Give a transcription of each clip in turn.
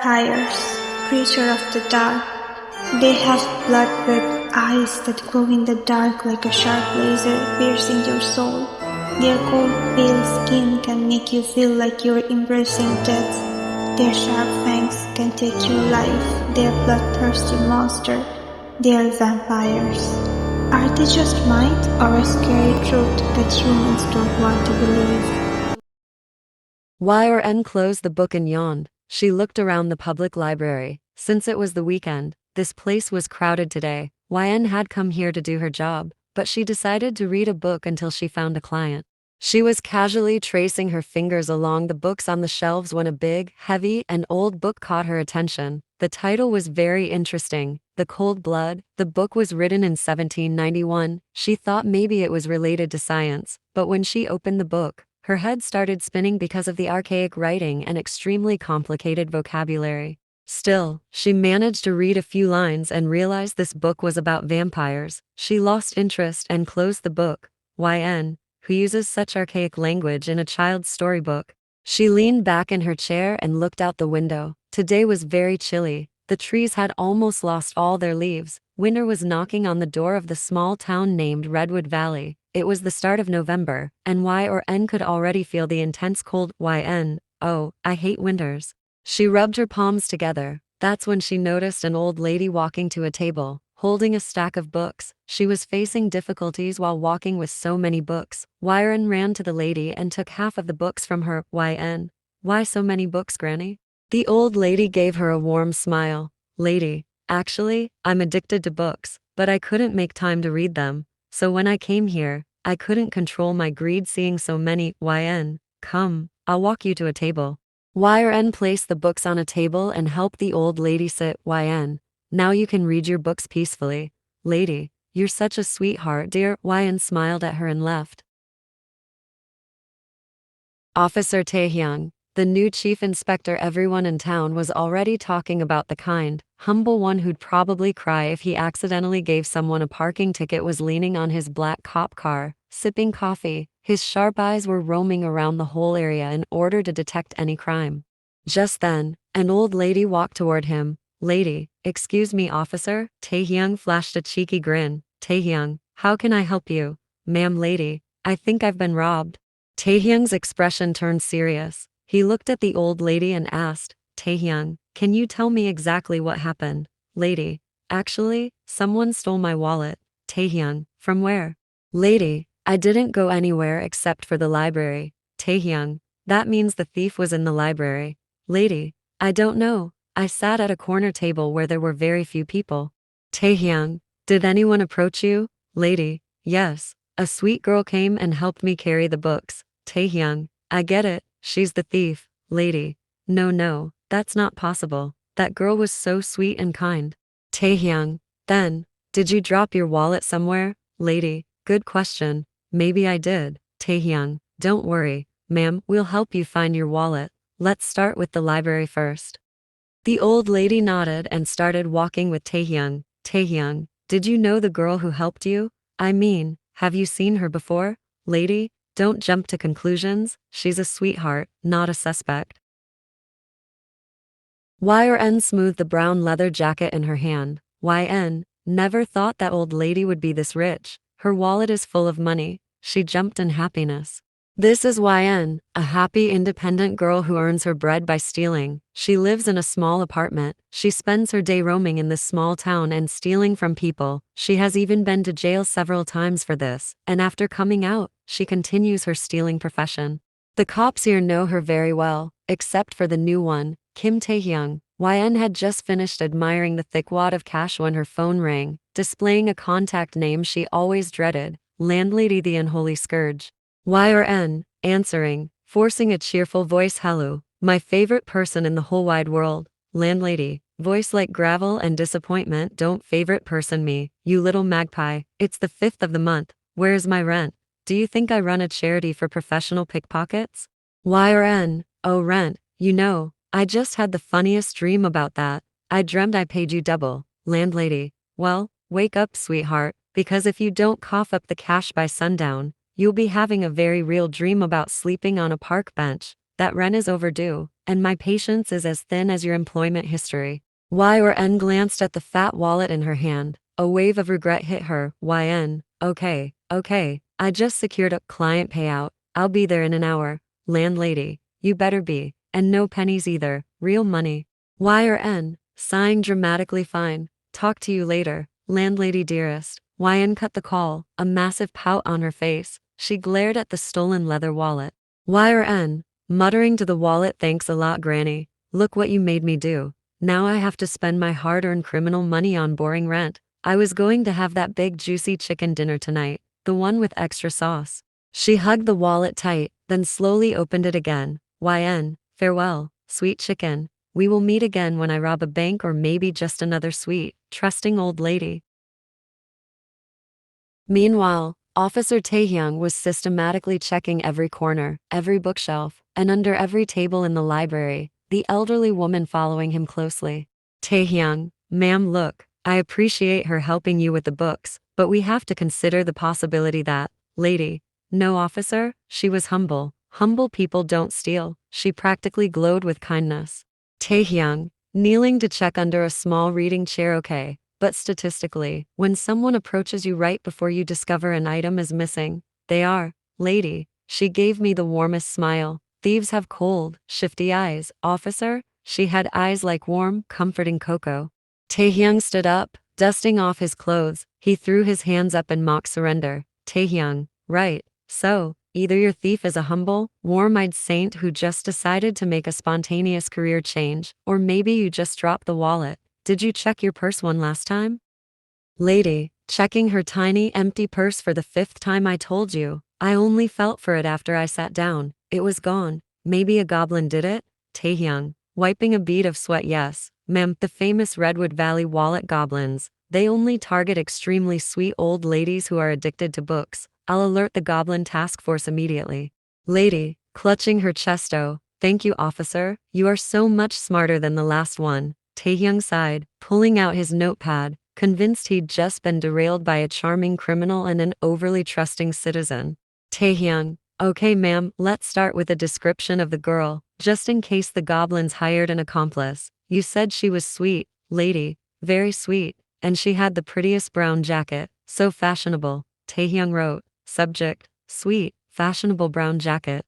Vampires, creature of the dark. They have blood-red eyes that glow in the dark like a sharp laser piercing your soul. Their cold, pale skin can make you feel like you're embracing death. Their sharp fangs can take your life. They're bloodthirsty monster. They're vampires. Are they just might or a scary truth that humans don't want to believe? Yn closed the book and yawned. She looked around the public library. Since it was the weekend, this place was crowded today. Yn had come here to do her job, but she decided to read a book until she found a client. She was casually tracing her fingers along the books on the shelves when a big, heavy, and old book caught her attention. The title was very interesting, The Cold Blood. The book was written in 1791. She thought maybe it was related to science, but when she opened the book, her head started spinning because of the archaic writing and extremely complicated vocabulary. Still, she managed to read a few lines and realized this book was about vampires. She lost interest and closed the book. Yn, who uses such archaic language in a child's storybook? She leaned back in her chair and looked out the window. Today was very chilly. The trees had almost lost all their leaves. Winter was knocking on the door of the small town named Redwood Valley. It was the start of November, and Yn could already feel the intense cold. Yn, oh, I hate winters. She rubbed her palms together. That's when she noticed an old lady walking to a table, holding a stack of books. She was facing difficulties while walking with so many books. Yn ran to the lady and took half of the books from her. Yn, why so many books, Granny? The old lady gave her a warm smile. Lady, actually, I'm addicted to books, but I couldn't make time to read them. So when I came here, I couldn't control my greed seeing so many. Yn, come, I'll walk you to a table. Yn placed the books on a table and helped the old lady sit. Yn, now you can read your books peacefully. Lady, you're such a sweetheart, dear. Yn smiled at her and left. Officer Taehyung, the new chief inspector. Everyone in town was already talking about the kind, humble one who'd probably cry if he accidentally gave someone a parking ticket, was leaning on his black cop car, sipping coffee. His sharp eyes were roaming around the whole area in order to detect any crime. Just then, an old lady walked toward him. Lady, excuse me, officer. Taehyung flashed a cheeky grin. Taehyung, how can I help you? Ma'am, lady, I think I've been robbed. Taehyung's expression turned serious. He looked at the old lady and asked, Taehyung, can you tell me exactly what happened? Lady, actually, someone stole my wallet. Taehyung, from where? Lady, I didn't go anywhere except for the library. Taehyung, that means the thief was in the library. Lady, I don't know. I sat at a corner table where there were very few people. Taehyung, did anyone approach you? Lady, yes. A sweet girl came and helped me carry the books. Taehyung, I get it. She's the thief. Lady, no, that's not possible. That girl was so sweet and kind. Taehyung, then, did you drop your wallet somewhere? Lady, good question. Maybe I did. Taehyung, don't worry, ma'am, we'll help you find your wallet. Let's start with the library first. The old lady nodded and started walking with Taehyung. Taehyung, did you know the girl who helped you? I mean, have you seen her before? Lady, don't jump to conclusions. She's a sweetheart, not a suspect. Yn smoothed the brown leather jacket in her hand. Yn, never thought that old lady would be this rich. Her wallet is full of money. She jumped in happiness. This is Yn, a happy, independent girl who earns her bread by stealing. She lives in a small apartment. She spends her day roaming in this small town and stealing from people. She has even been to jail several times for this, and after coming out, she continues her stealing profession. The cops here know her very well, except for the new one, Kim Taehyung. Yn had just finished admiring the thick wad of cash when her phone rang, displaying a contact name she always dreaded, Landlady the Unholy Scourge. Yn, answering, forcing a cheerful voice. Hello, my favorite person in the whole wide world. Landlady, voice like gravel and disappointment. Don't favorite person me, you little magpie. It's the 5th of the month. Where's my rent? Do you think I run a charity for professional pickpockets? Yn, oh rent, you know, I just had the funniest dream about that. I dreamt I paid you double. Landlady, well, wake up, sweetheart, because if you don't cough up the cash by sundown, you'll be having a very real dream about sleeping on a park bench. That rent is overdue. and my patience is as thin as your employment history. YN glanced at the fat wallet in her hand. A wave of regret hit her. YN, okay, I just secured a client payout. I'll be there in an hour. Landlady, you better be. And no pennies either, real money. YN, sighing dramatically. Fine. Talk to you later, landlady dearest. YN cut the call, a massive pout on her face. She glared at the stolen leather wallet. YN, muttering to the wallet, thanks a lot, Granny. Look what you made me do. Now I have to spend my hard-earned criminal money on boring rent. I was going to have that big juicy chicken dinner tonight, the one with extra sauce. She hugged the wallet tight, then slowly opened it again. YN, farewell, sweet chicken. We will meet again when I rob a bank, or maybe just another sweet, trusting old lady. Meanwhile, Officer Taehyung was systematically checking every corner, every bookshelf, and under every table in the library, the elderly woman following him closely. Taehyung, ma'am, look, I appreciate her helping you with the books, but we have to consider the possibility that, lady. No, officer, she was humble. Humble people don't steal. She practically glowed with kindness. Taehyung, kneeling to check under a small reading chair. Okay, but statistically, when someone approaches you right before you discover an item is missing, they are, lady. She gave me the warmest smile. Thieves have cold, shifty eyes. Officer, she had eyes like warm, comforting cocoa. Taehyung stood up, dusting off his clothes. He threw his hands up in mock surrender. Taehyung, right, so, either your thief is a humble, warm-eyed saint who just decided to make a spontaneous career change, or maybe you just dropped the wallet. Did you check your purse one last time? Lady, checking her tiny, empty purse for the 5th time. I told you. I only felt for it after I sat down. It was gone. Maybe a goblin did it? Taehyung, wiping a bead of sweat. Yes, ma'am, the famous Redwood Valley wallet goblins. They only target extremely sweet old ladies who are addicted to books. I'll alert the goblin task force immediately. Lady, clutching her chest. Oh, thank you, officer. You are so much smarter than the last one. Taehyung sighed, pulling out his notepad, convinced he'd just been derailed by a charming criminal and an overly trusting citizen. Taehyung, okay ma'am, let's start with a description of the girl, just in case the goblins hired an accomplice. You said she was sweet, lady, very sweet, and she had the prettiest brown jacket, so fashionable. Taehyung wrote, subject, sweet, fashionable brown jacket.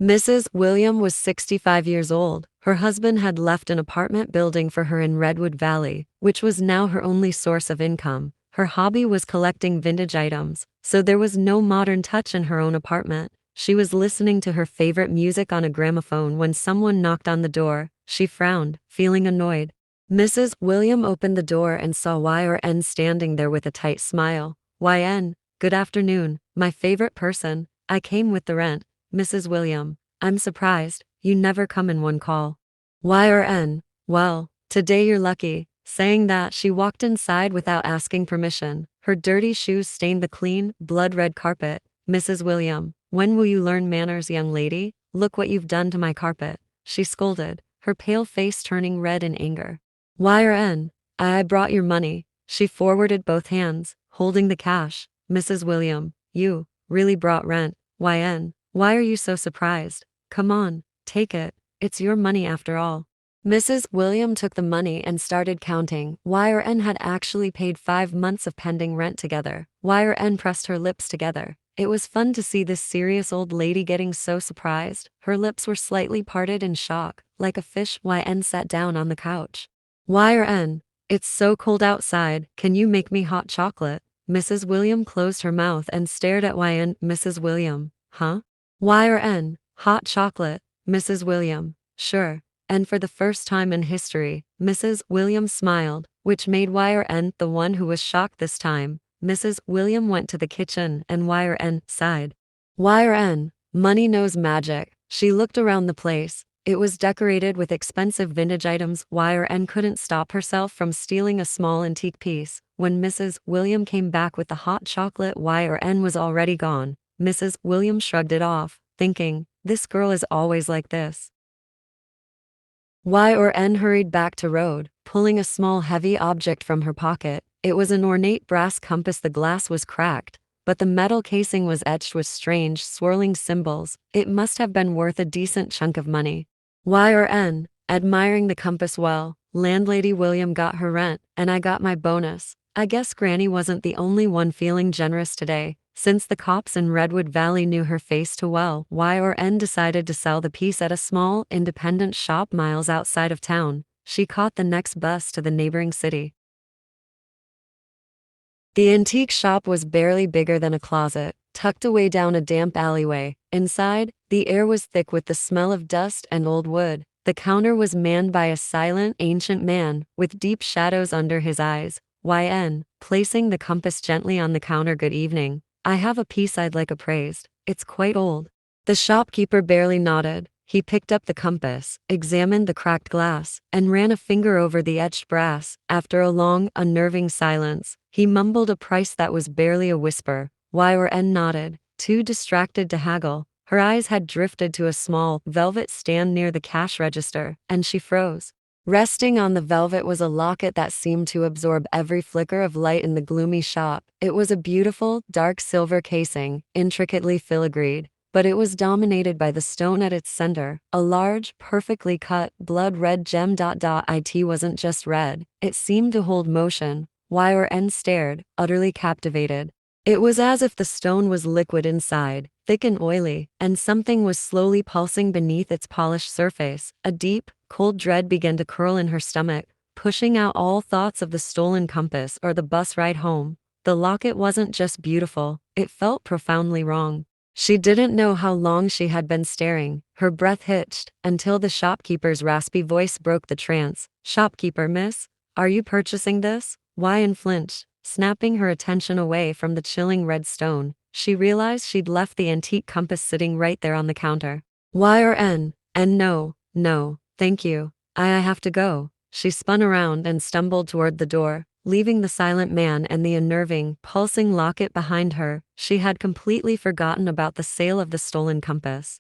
Mrs. William was 65 years old. Her husband had left an apartment building for her in Redwood Valley, which was now her only source of income. Her hobby was collecting vintage items, so there was no modern touch in her own apartment. She was listening to her favorite music on a gramophone when someone knocked on the door. She frowned, feeling annoyed. Mrs. William opened the door and saw YN standing there with a tight smile. YN, good afternoon, my favorite person. I came with the rent. Mrs. William, I'm surprised, you never come in one call. YN, well, today you're lucky. Saying that, she walked inside without asking permission. Her dirty shoes stained the clean, blood-red carpet. Mrs. William, when will you learn manners, young lady? Look what you've done to my carpet. She scolded, her pale face turning red in anger. YN, I brought your money. She forwarded both hands, holding the cash. Mrs. William, you really brought rent. YN, why are you so surprised? Come on, take it. It's your money after all. Mrs. William took the money and started counting. YN had actually paid 5 months of pending rent together. YN pressed her lips together. It was fun to see this serious old lady getting so surprised. Her lips were slightly parted in shock, like a fish. YN sat down on the couch. YN, it's so cold outside. Can you make me hot chocolate? Mrs. William closed her mouth and stared at YN. Mrs. William, huh? YN, hot chocolate. Mrs. William, sure. And for the first time in history, Mrs. William smiled, which made YN the one who was shocked this time. Mrs. William went to the kitchen and YN sighed. YN, money knows magic. She looked around the place. It was decorated with expensive vintage items. YN couldn't stop herself from stealing a small antique piece. When Mrs. William came back with the hot chocolate, YN was already gone. Mrs. William shrugged it off, thinking, this girl is always like this. YN hurried back to road, pulling a small heavy object from her pocket. It was an ornate brass compass. The glass was cracked, but the metal casing was etched with strange, swirling symbols. It must have been worth a decent chunk of money. Y or N, admiring the compass well, landlady William got her rent, and I got my bonus. I guess Granny wasn't the only one feeling generous today. Since the cops in Redwood Valley knew her face too well, Y or N decided to sell the piece at a small, independent shop miles outside of town. She caught the next bus to the neighboring city. The antique shop was barely bigger than a closet, tucked away down a damp alleyway. Inside, the air was thick with the smell of dust and old wood. The counter was manned by a silent, ancient man, with deep shadows under his eyes. YN, placing the compass gently on the counter. Good evening. I have a piece I'd like appraised. It's quite old. The shopkeeper barely nodded. He picked up the compass, examined the cracked glass, and ran a finger over the etched brass. After a long, unnerving silence, he mumbled a price that was barely a whisper. Y or N nodded, too distracted to haggle. Her eyes had drifted to a small, velvet stand near the cash register, and she froze. Resting on the velvet was a locket that seemed to absorb every flicker of light in the gloomy shop. It was a beautiful, dark silver casing, intricately filigreed, but it was dominated by the stone at its center, a large, perfectly cut, blood-red gem. It wasn't just red, it seemed to hold motion. Y or N stared, utterly captivated. It was as if the stone was liquid inside, thick and oily, and something was slowly pulsing beneath its polished surface. A deep, cold dread began to curl in her stomach, pushing out all thoughts of the stolen compass or the bus ride home. The locket wasn't just beautiful, it felt profoundly wrong. She didn't know how long she had been staring. Her breath hitched, until the shopkeeper's raspy voice broke the trance. "Shopkeeper, miss, are you purchasing this?" YN flinched, snapping her attention away from the chilling red stone. She realized she'd left the antique compass sitting right there on the counter. Y or N, and no, thank you. I have to go. She spun around and stumbled toward the door, leaving the silent man and the unnerving, pulsing locket behind her. She had completely forgotten about the sale of the stolen compass.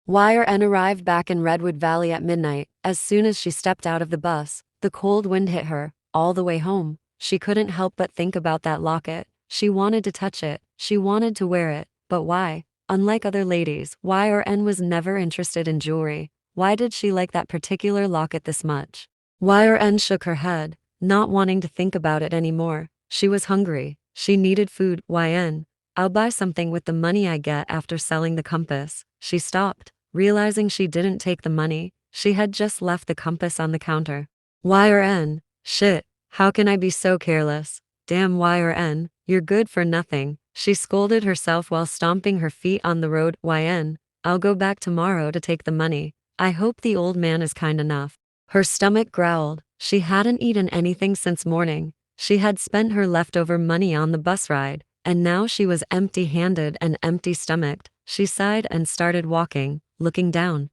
Y or N arrived back in Redwood Valley at midnight. As soon as she stepped out of the bus, the cold wind hit her. All the way home, she couldn't help but think about that locket. She wanted to touch it, she wanted to wear it, but why? Unlike other ladies, Y or N was never interested in jewelry. Why did she like that particular locket this much? Y or N shook her head, not wanting to think about it anymore. She was hungry, she needed food. YN, I'll buy something with the money I get after selling the compass. She stopped, realizing she didn't take the money. She had just left the compass on the counter. Y or N, shit, how can I be so careless? Damn Y or N, you're good for nothing. She scolded herself while stomping her feet on the road. YN, I'll go back tomorrow to take the money. I hope the old man is kind enough. Her stomach growled. She hadn't eaten anything since morning. She had spent her leftover money on the bus ride, and now she was empty-handed and empty-stomached. She sighed and started walking, looking down.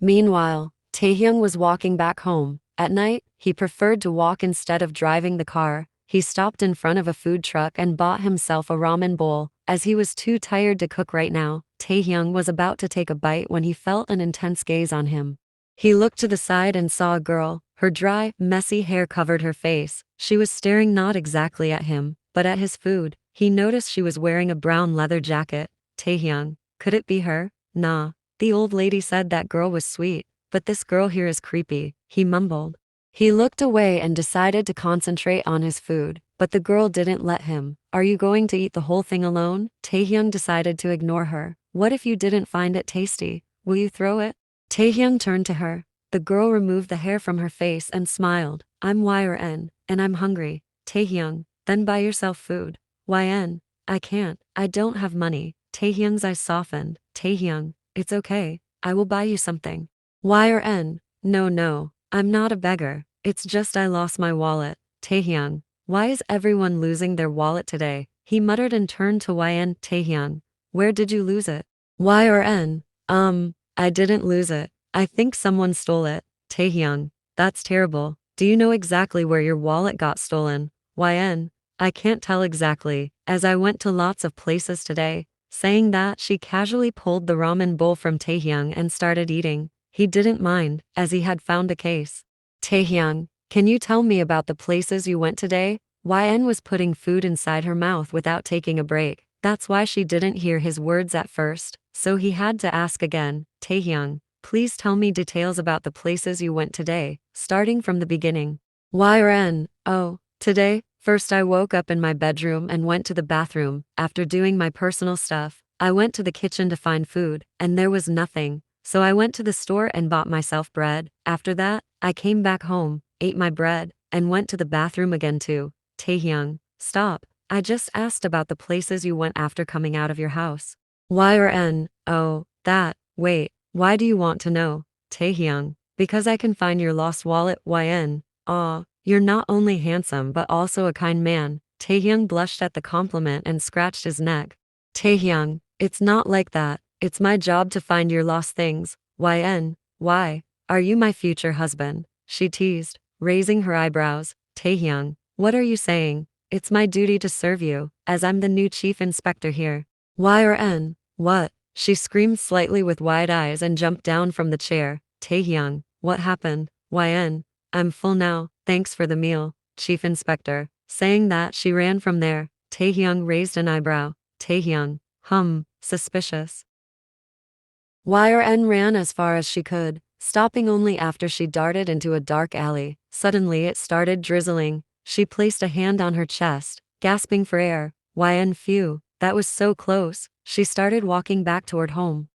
Meanwhile, Taehyung was walking back home. At night, he preferred to walk instead of driving the car. He stopped in front of a food truck and bought himself a ramen bowl. As he was too tired to cook right now, Taehyung was about to take a bite when he felt an intense gaze on him. He looked to the side and saw a girl. Her dry, messy hair covered her face. She was staring not exactly at him, but at his food. He noticed she was wearing a brown leather jacket. Taehyung, could it be her? Nah. The old lady said that girl was sweet, but this girl here is creepy, he mumbled. He looked away and decided to concentrate on his food, but the girl didn't let him. Are you going to eat the whole thing alone? Taehyung decided to ignore her. What if you didn't find it tasty? Will you throw it? Taehyung turned to her. The girl removed the hair from her face and smiled. I'm Y or N, and I'm hungry. Taehyung, then buy yourself food. YN, I can't, I don't have money. Taehyung's eyes softened. Taehyung, it's okay, I will buy you something. Y or N, no, I'm not a beggar, it's just I lost my wallet. Taehyung, why is everyone losing their wallet today? He muttered and turned to YN. Taehyung, where did you lose it? Y or N, I didn't lose it. I think someone stole it. Taehyung, that's terrible. Do you know exactly where your wallet got stolen? YN, I can't tell exactly, as I went to lots of places today. Saying that, she casually pulled the ramen bowl from Taehyung and started eating. He didn't mind, as he had found a case. Taehyung, Can you tell me about the places you went today? YN was putting food inside her mouth without taking a break. That's why she didn't hear his words at first, so he had to ask again. Taehyung, please tell me details about the places you went today, starting from the beginning. YN, oh, today? First I woke up in my bedroom and went to the bathroom. After doing my personal stuff, I went to the kitchen to find food, and there was nothing. So I went to the store and bought myself bread. After that, I came back home, ate my bread, and went to the bathroom again too. Taehyung, stop. I just asked about the places you went after coming out of your house. YN, oh, that, wait, why do you want to know? Taehyung, because I can find your lost wallet. YN, aw, you're not only handsome but also a kind man. Taehyung blushed at the compliment and scratched his neck. Taehyung, it's not like that. It's my job to find your lost things. YN, why? Are you my future husband? She teased, raising her eyebrows. Taehyung, what are you saying? It's my duty to serve you, as I'm the new chief inspector here. YN, what? She screamed slightly with wide eyes and jumped down from the chair. Taehyung, what happened? YN, I'm full now, thanks for the meal, chief inspector. Saying that, she ran from there. Taehyung raised an eyebrow. Taehyung, suspicious. YN ran as far as she could, stopping only after she darted into a dark alley. Suddenly it started drizzling. She placed a hand on her chest, gasping for air. YN, phew, that was so close. She started walking back toward home.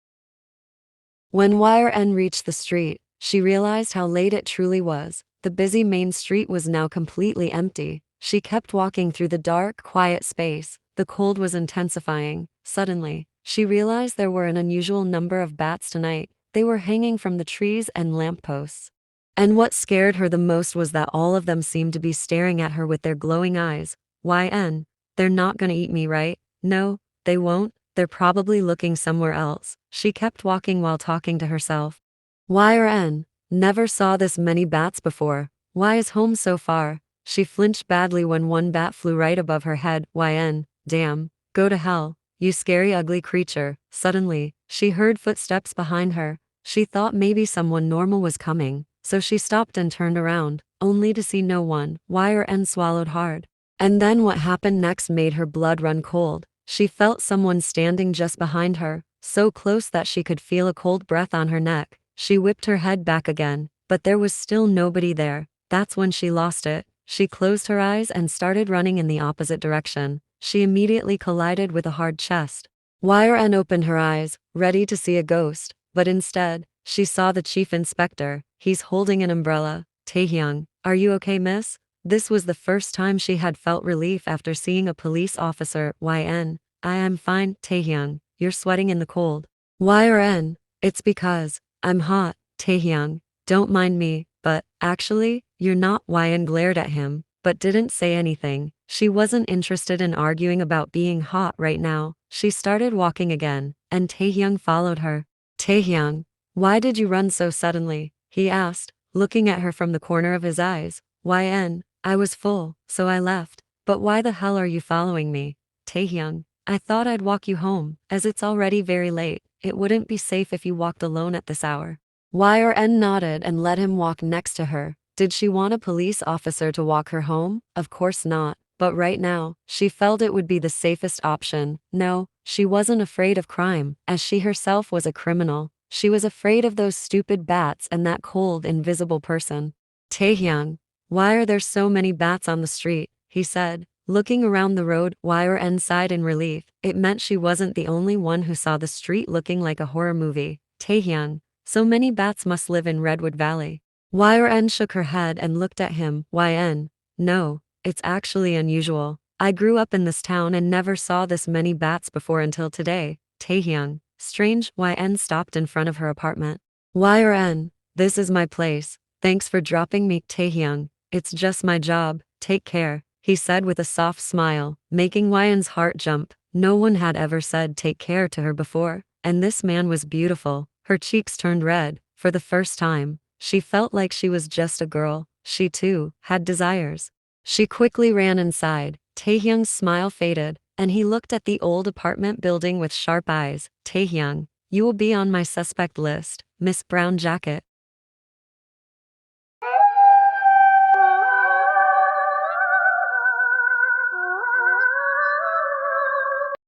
When YN reached the street, she realized how late it truly was. The busy main street was now completely empty. She kept walking through the dark, quiet space. The cold was intensifying. Suddenly, she realized there were an unusual number of bats tonight. They were hanging from the trees and lampposts. And what scared her the most was that all of them seemed to be staring at her with their glowing eyes. YN, they're not gonna eat me, right? No, they won't. They're probably looking somewhere else. She kept walking while talking to herself. YN, never saw this many bats before. Why is home so far? She flinched badly when one bat flew right above her head. YN, damn, go to hell, you scary ugly creature. Suddenly, she heard footsteps behind her. She thought maybe someone normal was coming, so she stopped and turned around, only to see no one. YN swallowed hard. And then what happened next made her blood run cold. She felt someone standing just behind her, so close that she could feel a cold breath on her neck. She whipped her head back again, but there was still nobody there. That's when she lost it. She closed her eyes and started running in the opposite direction. She immediately collided with a hard chest. YN opened her eyes, ready to see a ghost, but instead, she saw the chief inspector. He's holding an umbrella. Taehyung, are you okay, miss? This was the first time she had felt relief after seeing a police officer. YN, I am fine. Taehyung, you're sweating in the cold. YN, it's because I'm hot. Taehyung, don't mind me, but actually, you're not. YN glared at him, but didn't say anything. She wasn't interested in arguing about being hot right now. She started walking again, and Taehyung followed her. Taehyung, why did you run so suddenly? He asked, looking at her from the corner of his eyes. YN, I was full, so I left. But why the hell are you following me? Taehyung, I thought I'd walk you home, as it's already very late. It wouldn't be safe if you walked alone at this hour. YN nodded and let him walk next to her. Did she want a police officer to walk her home? Of course not. But right now, she felt it would be the safest option. No, she wasn't afraid of crime, as she herself was a criminal. She was afraid of those stupid bats and that cold, invisible person. Taehyung, why are there so many bats on the street? He said, looking around the road. YN sighed in relief. It meant she wasn't the only one who saw the street looking like a horror movie. Taehyung, so many bats must live in Redwood Valley. YN shook her head and looked at him. YN, no, it's actually unusual. I grew up in this town and never saw this many bats before until today. Taehyung, strange. YN stopped in front of her apartment. YN, this is my place. Thanks for dropping me. Taehyung, it's just my job. Take care, he said with a soft smile, making YN's heart jump. No one had ever said take care to her before, and this man was beautiful. Her cheeks turned red. For the first time, she felt like she was just a girl. She too had desires. She quickly ran inside. Taehyung's smile faded, and he looked at the old apartment building with sharp eyes. Taehyung, you will be on my suspect list, Miss Brown Jacket.